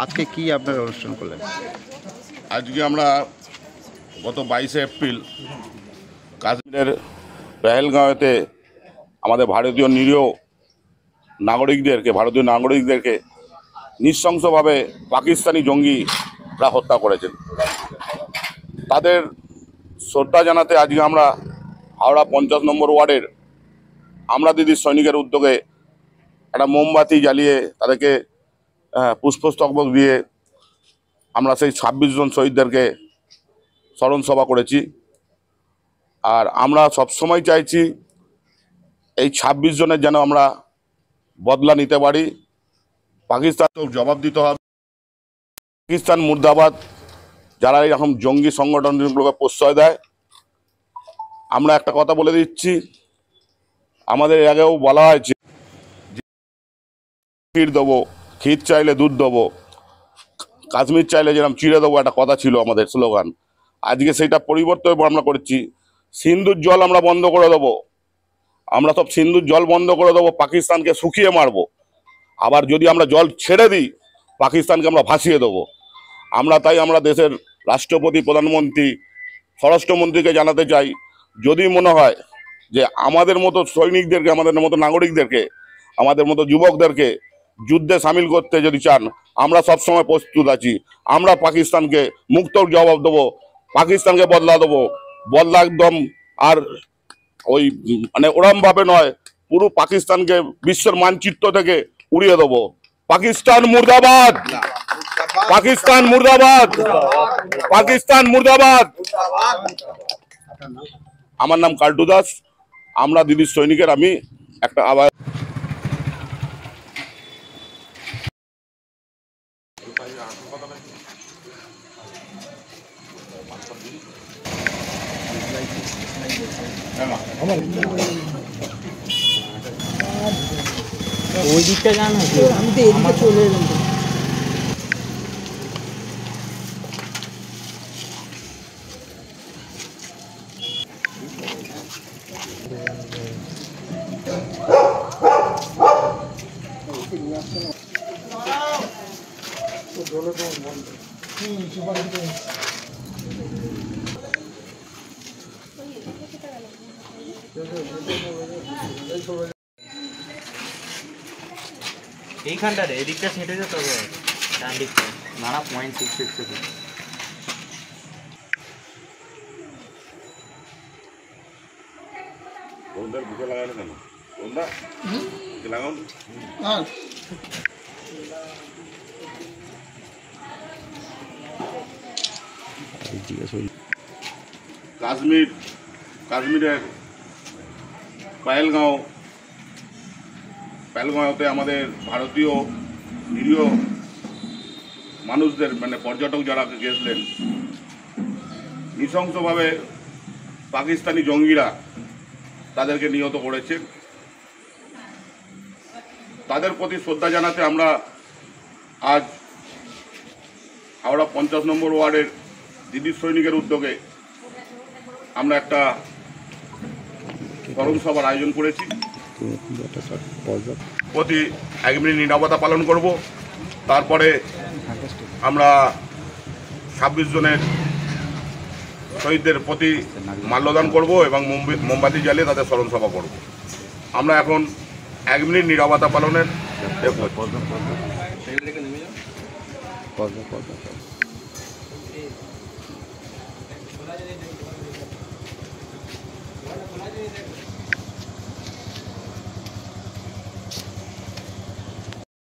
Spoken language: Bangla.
আজকে কি আপনারা অনুষ্ঠান করলেন? আজকে আমরা গত 22শে এপ্রিল কাশ্মীরের পেহেলগাঁওতে আমাদের ভারতীয় নাগরিকদেরকে নৃশংসভাবে পাকিস্তানি জঙ্গিরা হত্যা করেছেন। তাদের শ্রদ্ধা জানাতে আজকে আমরা হাওড়া 50 নম্বর ওয়ার্ডের আমরা দিদির সৈনিকের উদ্যোগে একটা মোমবাতি জ্বালিয়ে তাদেরকে পুষ্পস্তবক দিয়ে আমরা সেই 26 জন শহীদদেরকে স্মরণ সভা করেছি। আর আমরা সবসময় চাইছি এই 26 জনের যেন আমরা বদলা নিতে পারি। পাকিস্তান তো জবাব দিতে হবে। পাকিস্তান মুর্দাবাদ, যারা এরকম জঙ্গি সংগঠনগুলোকে প্রশ্রয় দেয়। আমরা একটা কথা বলে দিচ্ছি, আমাদের আগেও বলা হয়েছে ক্ষীর দেবো, ক্ষীর চাইলে দুধ দেবো, কাশ্মীর চাইলে যেরকম চিড়ে দেবো, একটা কথা ছিল আমাদের স্লোগান। আজকে সেইটা পরিবর্তন আমরা করছি, সিন্ধুর জল আমরা বন্ধ করে দেবো। আমরা সব সিন্ধুর জল বন্ধ করে দেবো, পাকিস্তানকে শুকিয়ে মারবো। আবার যদি আমরা জল ছেড়ে দিই, পাকিস্তানকে আমরা ভাসিয়ে দেবো। তাই আমরা দেশের রাষ্ট্রপতি, প্রধানমন্ত্রী, স্বরাষ্ট্রমন্ত্রীকে জানাতে চাই, যদি মনে হয় যে আমাদের মতো সৈনিকদেরকে, আমাদের মতো নাগরিকদেরকে, আমাদের মতো যুবকদেরকে যুদ্ধে সামিল করতে যদি চান, আমরা সবসময় প্রস্তুত আছি। আমরা পাকিস্তানকে মুক্ত জবাব দেবো, পাকিস্তানকে বদলা দেবো, বদলা একদম। আর ওই মানে ওরমভাবে নয়, পুরো পাকিস্তানকে বিশ্বের মানচিত্র থেকে উড়িয়ে দেবো। পাকিস্তান মুর্দাবাদ, পাকিস্তান মুর্দাবাদ, পাকিস্তান মুর্দাবাদ। আমার নাম কাল্টু দাস, আমরা দিদির সৈনিকের আমি একটা আবার ওই দিকটা জানো, আমি তো এদিকে চলে এলাম। এইখানটারে এদিকটা ছেটে যেতে হবে, ডান দিকটা নানা 0.66 বুকে লাগানো কেন লাগান। কাশ্মীরের পেহেলগাঁওতে আমাদের ভারতীয় নিরীহ মানুষদের, মানে পর্যটক যারা গেছিলেন, নৃশংসভাবে পাকিস্তানি জঙ্গিরা তাদেরকে নিহত করেছে। তাদের প্রতি শ্রদ্ধা জানাতে আমরা আজ হাওড়া 50 নম্বর ওয়ার্ডের দিদির সৈনিকের উদ্যোগে আমরা একটা স্মরণ সভার আয়োজন করেছি। প্রতি 1 মিনিট নীরবতা পালন করব। তারপরে আমরা 26 জনের শহীদদের প্রতি মাল্যদান করব এবং মোমবাতি জ্বালিয়ে তাদের স্মরণ সভা করব। আমরা এখন 1 মিনিট নীরবতা পালনের